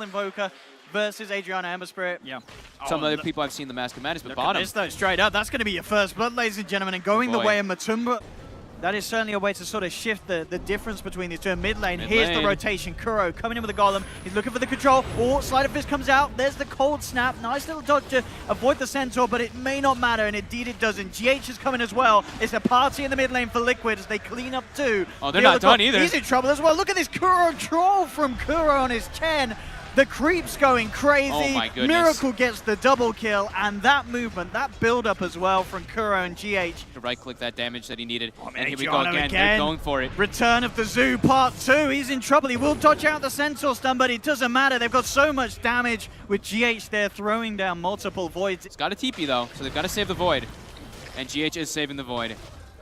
Invoker versus Adriano Ember Spirit. Yeah. Some other people I've seen the Mask of Madness, but bottom. This though, straight up. That's going to be your first blood, ladies and gentlemen, and going the way of Matumba. That is certainly a way to sort of shift the difference between these two. Mid lane, here's the rotation. Kuro coming in with the golem. He's looking for the control. Oh, Sleight of Fist comes out. There's the cold snap. Nice little dodge to avoid the centaur, but it may not matter, and indeed it doesn't. GH is coming as well. It's a party in the mid lane for Liquid as they clean up too. Oh, they're not done either. He's in trouble as well. Look at this Kuro troll from Kuro on his 10. The creep's going crazy. Oh my goodness. Miracle gets the double kill, and that movement, that build-up as well from Kuro and GH. To right-click that damage that he needed. Oh, and here we go again. They're going for it. Return of the Zoo Part 2. He's in trouble. He will dodge out the Centaur stun, but it doesn't matter. They've got so much damage with GH there, throwing down multiple voids. It's got a TP though, so they've got to save the void. And GH is saving the void.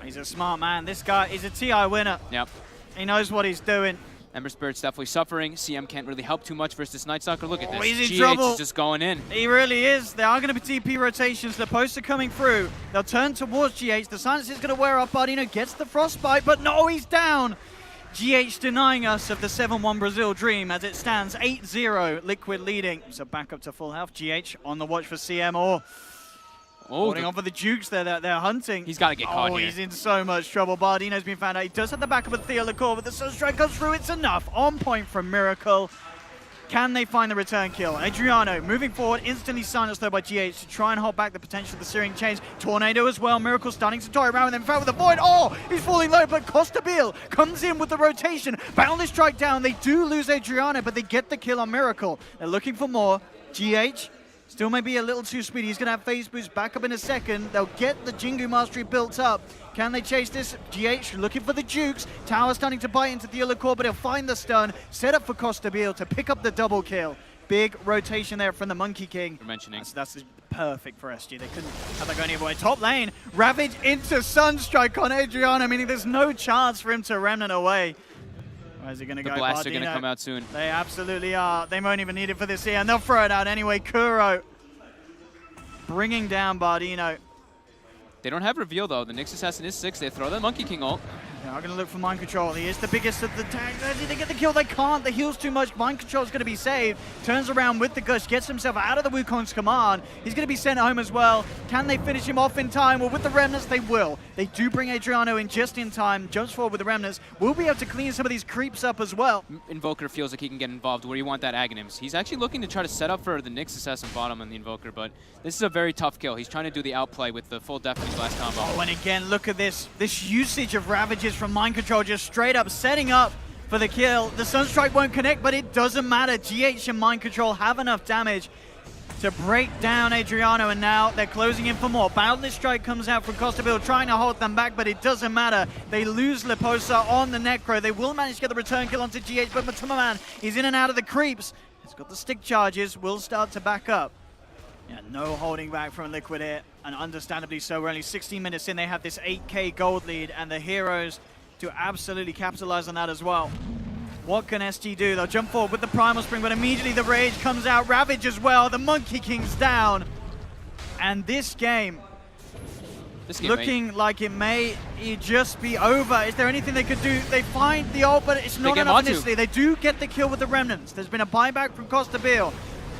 He's a smart man. This guy is a TI winner. Yep. He knows what he's doing. Ember Spirit's definitely suffering. CM can't really help too much versus Night Stalker. Look at this. He's in GH trouble. is just going in. He really is. There are going to be TP rotations. The posts are coming through. They'll turn towards GH. The silence is going to wear off. Bardino gets the frostbite, but no, he's down. GH denying us of the 7-1 Brazil dream as it stands 8-0. Liquid leading. So back up to full health. GH on the watch for CM. Holding on for the Jukes there, they're hunting. He's got to get caught here. He's in so much trouble. Bardino's been found out. He does have the backup of Theolacore, but the Sunstrike goes through. It's enough. On point from Miracle. Can they find the return kill? Adriano moving forward, instantly silenced though by GH to try and hold back the potential of the Searing Chains. Tornado as well. Miracle stunning to toy around with him. Fell with the void. Oh, he's falling low, but Costabil comes in with the rotation. Boundless strike down. They do lose Adriano, but they get the kill on Miracle. They're looking for more. GH still may be a little too speedy. He's going to have phase boost back up in a second. They'll get the Jingu Mastery built up. Can they chase this? GH looking for the Jukes. Tower starting to bite into the Theolacore, but he'll find the stun. Set up for Costabil to pick up the double kill. Big rotation there from the Monkey King. You're mentioning. That's perfect for SG. They couldn't have that go any other way. Top lane, Ravage into Sunstrike on Adriano, meaning there's no chance for him to remnant away. Where's he going to go? The blasts are Bardino. going to come out soon. They absolutely are. They won't even need it for this here, and they'll throw it out anyway. Kuro bringing down Bardino. They don't have reveal though. The Nyx Assassin is 6. They throw the Monkey King ult. They are going to look for Mind Control. He is the biggest of the tanks. Did they get the kill? They can't. The heal's too much. Mind Control is going to be saved. Turns around with the Gush. Gets himself out of the Wukong's command. He's going to be sent home as well. Can they finish him off in time? Well, with the Remnants, they will. They do bring Adriano in just in time. Jumps forward with the Remnants. We'll be able to clean some of these creeps up as well. Invoker feels like he can get involved where you want that Aghanims. He's actually looking to try to set up for the Nyx Assassin bottom on the Invoker, but this is a very tough kill. He's trying to do the outplay with the full Deafening Blast combo. Oh, and again, look at this. This usage of Ravages from Mind Control, just straight up setting up for the kill. The Sunstrike won't connect, but it doesn't matter. GH and Mind Control have enough damage to break down Adriano, and now they're closing in for more. Boundless Strike comes out from Costabil, trying to hold them back, but it doesn't matter. They lose Liposa on the Necro. They will manage to get the return kill onto GH, but Matumba Man, he's in and out of the creeps. He's got the stick charges, will start to back up. Yeah, no holding back from Liquid here, and understandably so. We're only 16 minutes in. They have this 8K gold lead, and the heroes to absolutely capitalize on that as well. What can SG do? They'll jump forward with the Primal Spring, but immediately the Rage comes out. Ravage as well. The Monkey King's down. And this game looking like it may just be over. Is there anything they could do? They find the ult, but it's not enough initially. They do get the kill with the Remnants. There's been a buyback from Costabil.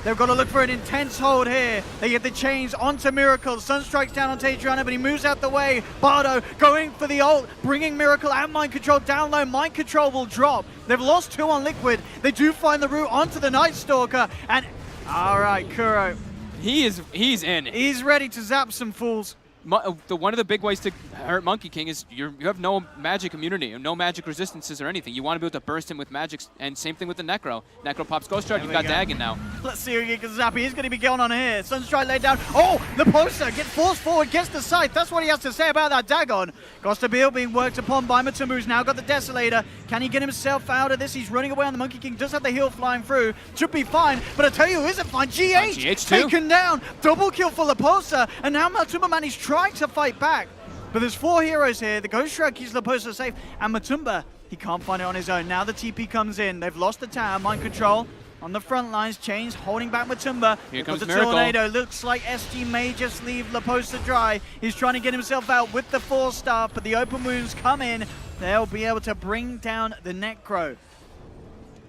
They've got to look for an intense hold here. They get the chains onto Miracle. Sunstrike's down on Adriano, but he moves out the way. Bardo going for the ult, bringing Miracle and Mind Control down low. Mind Control will drop. They've lost 2 on Liquid. They do find the route onto the Night Stalker. And all right, Kuro. He's in. He's ready to zap some fools. One of the big ways to hurt Monkey King is you have no magic immunity, no magic resistances or anything. You want to be able to burst him with magics, and same thing with the Necro. Necro pops Ghost Shard, you've got Dagon now. Let's see who he can zap. He's going to be going on here. Sunstrike laid down. Oh, Liposa gets forced forward, gets the sight. That's what he has to say about that Dagon. Costabil being worked upon by Matumba, who's now got the Desolator. Can he get himself out of this? He's running away on the Monkey King. Does have the heal flying through. Should be fine, but I tell you who isn't fine. GH taken down. Double kill for Liposa, and now Matumba Man is trying to fight back. But there's 4 heroes here. The Ghost Shrug keeps Liposa safe, and Matumba, he can't find it on his own. Now the TP comes in. They've lost the tower. Mind Control on the front lines. Chains holding back Matumba. Here comes the Miracle. Tornado. Looks like SG may just leave Liposa dry. He's trying to get himself out with the 4-star, but the open wounds come in. They'll be able to bring down the Necro.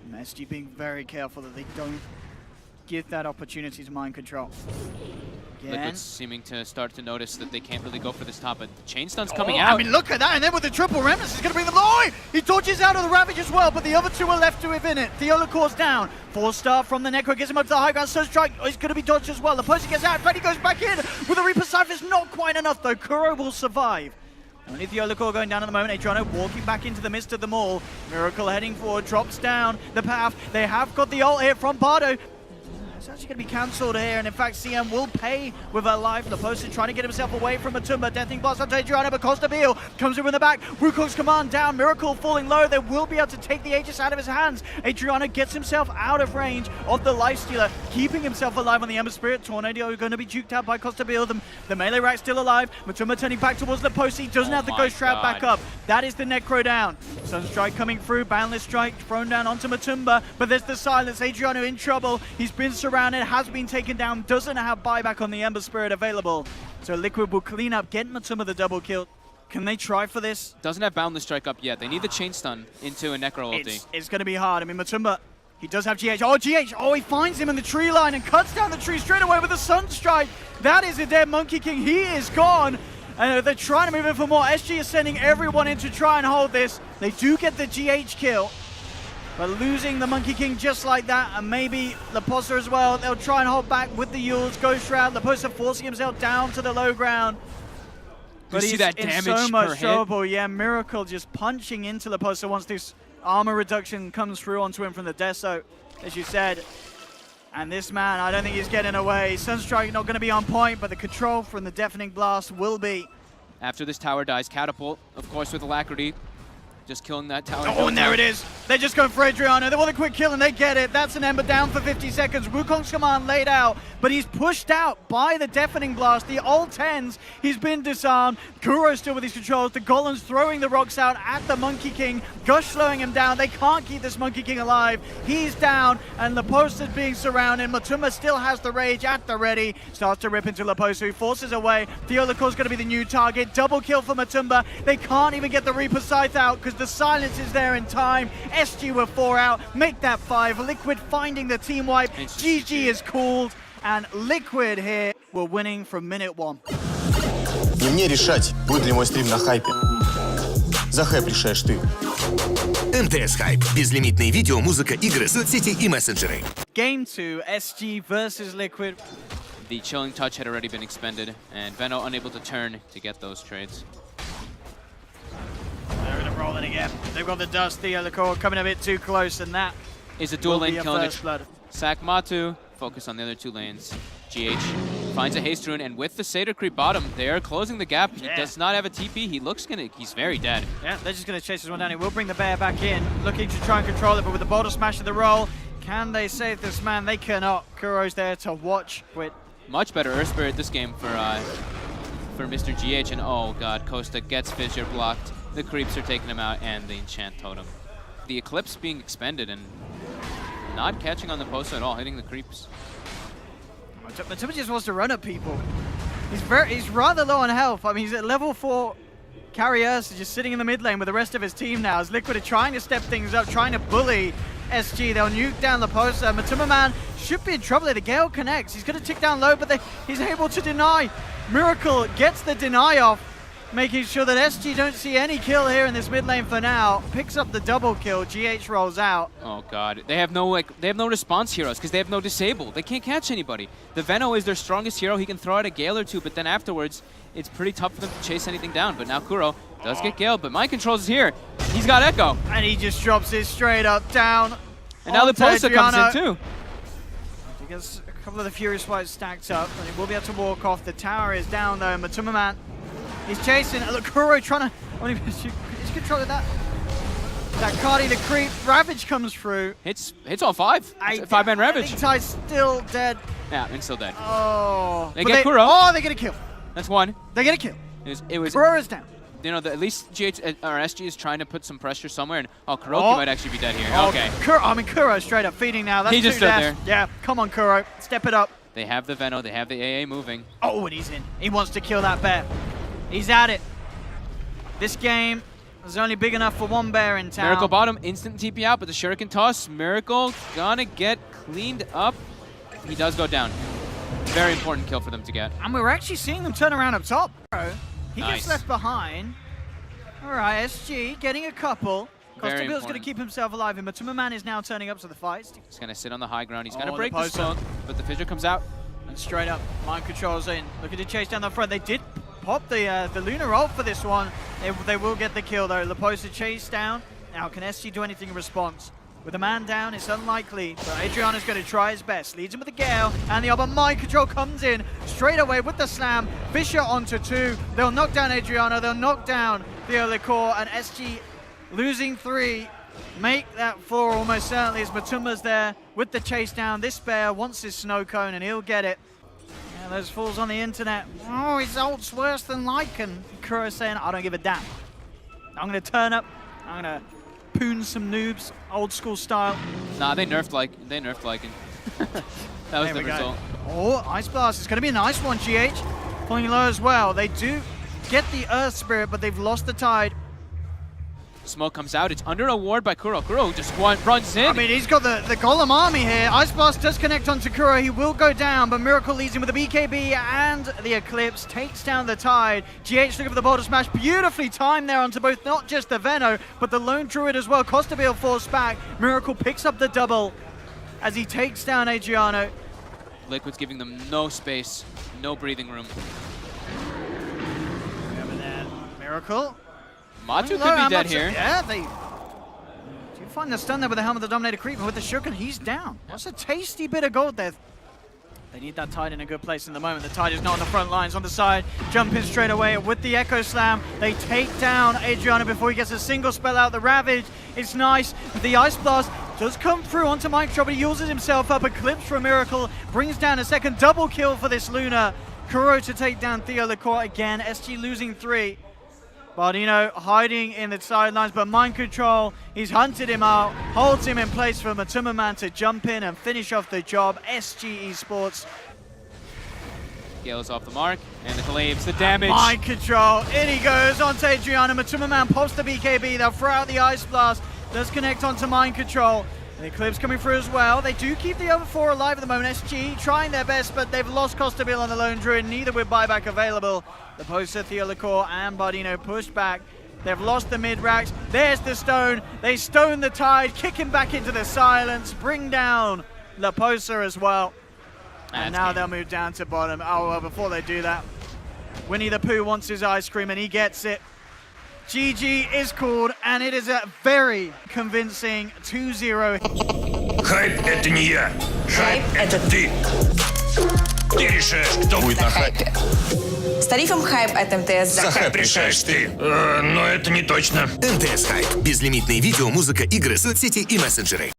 And SG being very careful that they don't give that opportunity to mind control. Again. Liquid's seeming to start to notice that they can't really go for this top, but the chain stun's coming out. I mean, look at that, and then with the triple remnants, he's going to bring them. Oh, he dodges out of the Ravage as well, but the other two are left to within it. Theolacor's down. 4-star from the Necro gets him up to the high ground. Sunstrike is going to be dodged as well. The Posey gets out, Freddy goes back in with a Reaper Cypher's not quite enough though. Kuro will survive. Only Theolacor going down at the moment. Adriano walking back into the midst of them all. Miracle heading forward, drops down the path. They have got the ult here from Bardo. It's actually going to be cancelled here, and in fact, CM will pay with her life. Leposa trying to get himself away from Matumba. Deathing blast onto Adriano, but Costa Beal comes in from the back. Wukong's command down. Miracle falling low. They will be able to take the Aegis out of his hands. Adriano gets himself out of range of the Lifestealer, keeping himself alive on the Ember Spirit. Tornado going to be juked out by Costa Beal. The melee rack's still alive. Matumba turning back towards Leposa. Doesn't have the Ghost Trap back up. That is the Necro down. Sunstrike coming through. Boundless Strike thrown down onto Matumba, but there's the silence. Adriano in trouble. He's been surrounded, has been taken down, doesn't have buyback on the Ember Spirit available. So Liquid will clean up, get Matumba the double kill. Can they try for this? Doesn't have Boundless Strike up yet. They need the chain stun into a Necro ulti. It's going to be hard. I mean, Matumba, he does have GH. Oh, GH! Oh, he finds him in the tree line and cuts down the tree straight away with a Sunstrike. That is a dead Monkey King. He is gone. And they're trying to move in for more. SG is sending everyone in to try and hold this. They do get the GH kill. But losing the Monkey King just like that, and maybe Leposa as well, they'll try and hold back with the Yules. Ghost Shroud, Leposa forcing himself down to the low ground. But he's that in damage so much per hit? trouble. Yeah, Miracle just punching into Leposa once this armor reduction comes through onto him from the Deso, as you said. And this man, I don't think he's getting away. Sunstrike not going to be on point, but the control from the Deafening Blast will be. After this tower dies, Catapult, of course, with Alacrity. Just killing that tower. Oh, and there it is. They're just going for Adriano. They want a quick kill, and they get it. That's an Ember down for 50 seconds. Wukong's command laid out, but he's pushed out by the Deafening Blast. The ult 10s, he's been disarmed. Kuro's still with his controls. The Golems throwing the rocks out at the Monkey King. Gush slowing him down. They can't keep this Monkey King alive. He's down, and Leposa's being surrounded. Matumba still has the Rage at the ready. Starts to rip into Leposa, who forces away. Theolacor's going to be the new target. Double kill for Matumba. They can't even get the Reaper Scythe out because the silence is there in time. SG were 4 out, make that 5. Liquid finding the team wipe. GG is called, and Liquid here were winning from minute 1. Не мне решать, будет ли мой стрим на хайпе. За хайп решаешь ты. МТС Хайп. Безлимитные видео, музыка, игры, соцсети и мессенджеры. Game 2, SG versus Liquid. The Chilling Touch had already been expended, and Veno unable to turn to get those trades. They're going to roll it again. They've got the Dust. Theolacor coming a bit too close, and that is a dual lane killing first blood. Sack Matu, focus on the other 2 lanes. GH finds a haste rune, and with the Satyr creep bottom, they are closing the gap. He does not have a TP. He looks he's very dead. Yeah, they're just going to chase this one down. He will bring the bear back in, looking to try and control it, but with the Boulder Smash of the roll, can they save this man? They cannot. Kuro's there to watch with. Much better Earth Spirit this game for Mr. GH, and oh god, Costa gets Fissure blocked. The creeps are taking him out, and the Enchant Totem. The Eclipse being expended and not catching on the post at all, hitting the creeps. Matumba just wants to run at people. He's rather low on health. I mean, he's at level 4. Carriers just sitting in the mid lane with the rest of his team now. As Liquid are trying to step things up, trying to bully SG. They'll nuke down the poster. Matumba man should be in trouble. The Gale connects. He's going to tick down low, but he's able to deny. Miracle gets the deny off, making sure that SG don't see any kill here in this mid lane for now. Picks up the double kill. GH rolls out. Oh god, they have no response heroes because they have no disable. They can't catch anybody. The Veno is their strongest hero. He can throw out a Gale or 2, but then afterwards it's pretty tough for them to chase anything down. But now Kuro does get Gale, but Mind Controls is here. He's got Echo. And he just drops it straight up down. And now the Posa comes in too. He gets a couple of the Fury Spikes stacked up, and he will be able to walk off. The tower is down though. Matumba man, he's chasing. Look, Kuro trying to. Oh, he's controlling that. That Cardi the creep. Ravage comes through. Hits all 5. 5-man Ravage. Inktide's still dead. Yeah, and still dead. Oh. They get Kuro. Oh, they get a kill. That's 1. They get a kill. It was. Kuro is down. You know, at least GH or SG is trying to put some pressure somewhere, and Kuroki might actually be dead here. Oh, okay. Kuro straight up feeding now. That's he just stood there. Yeah, come on, Kuro. Step it up. They have the Veno. They have the AA moving. Oh, and he's in. He wants to kill that bear. He's at it. This game is only big enough for one bear in town. Miracle bottom, instant TP out, but the Shuriken toss. Miracle gonna get cleaned up. He does go down. Very important kill for them to get. And we're actually seeing them turn around up top. He Nice. gets left behind. All right, SG getting a couple. Very Costabil's going to important. keep himself alive, and Matuma Man is now turning up to the fight. He's going to sit on the high ground. He's going Oh, to break the the poster. smoke, but the fissure comes out. And straight up, mind controls in. Looking to chase down the front. They did pop the Lunar ult for this one. They will get the kill though. Laposa chased down. Now, can SG do anything in response? With a man down, it's unlikely, but Adriano's going to try his best. Leads him with the Gale, and the other mind control comes in straight away with the slam. Fisher onto 2. They'll knock down Adriano. They'll knock down Theo Licor, and SG losing 3. Make that 4 almost certainly as Matuma's there with the chase down. This bear wants his snow cone, and he'll get it. Yeah, those fools on the internet. Oh, his ult's worse than Lycan. Kuro saying, I don't give a damn. I'm going to turn up. I'm going to poon some noobs, old school style. Nah, they nerfed Lycan. That was There the we go. result. Oh, Ice Blast. It's going to be a nice one, GH. Pulling low as well. They do get the Earth Spirit, but they've lost the Tide. Smoke comes out. It's under a ward by Kuro. Kuro just runs in. I mean, he's got the Golem army here. Ice Blast does connect onto Kuro. He will go down, but Miracle leads him with the BKB and the Eclipse. Takes down the Tide. GH looking for the Boulder Smash. Beautifully timed there onto both, not just the Veno, but the Lone Druid as well. Costabil forced back. Miracle picks up the double as he takes down Adriano. Liquid's giving them no space, no breathing room. Miracle. Matu could Low, be dead Matu- here. Yeah, they do find the stun there with the Helmet of the Dominator creep, and with the Shuriken, he's down. That's a tasty bit of gold there. They need that Tide in a good place in the moment. The Tide is not on the front lines, on the side. Jump in straight away with the Echo Slam. They take down Adriano before he gets a single spell out. The Ravage, it's nice. The Ice Blast does come through onto Mike Trout, but he uses himself up. Eclipse for a Miracle, brings down a second double kill for this Luna. Kuro to take down Theo Licor again. SG losing 3. Bardino hiding in the sidelines, but Mind Control, he's hunted him out, holds him in place for Matuma Man to jump in and finish off the job. SG Esports. Gale's off the mark, and the Glaives, the damage. Mind Control, in he goes onto Adriano. Matuma Man pops the BKB, they'll throw out the Ice Blast, does connect onto Mind Control. The Eclipse coming through as well. They do keep the other 4 alive at the moment. SG trying their best, but they've lost Costabil on the Lone Druid, neither with buyback available. The poster, Theo Licor and Bardino pushed back. They've lost the mid-racks. There's the stone. They stone the Tide, kick him back into the silence, bring down La Posa as well. And now they'll move down to bottom. Oh, well, before they do that, Winnie the Pooh wants his ice cream, and he gets it. GG is called, and it is a very convincing 2-0. Хайп — это не я. Хайп — это ты. Ты решаешь, кто Будет на хайпе. С тарифом хайп от МТС За хайп решаешь ты. Но это не точно. МТС Хайп. Безлимитные видео, музыка, игры, соцсети и мессенджеры.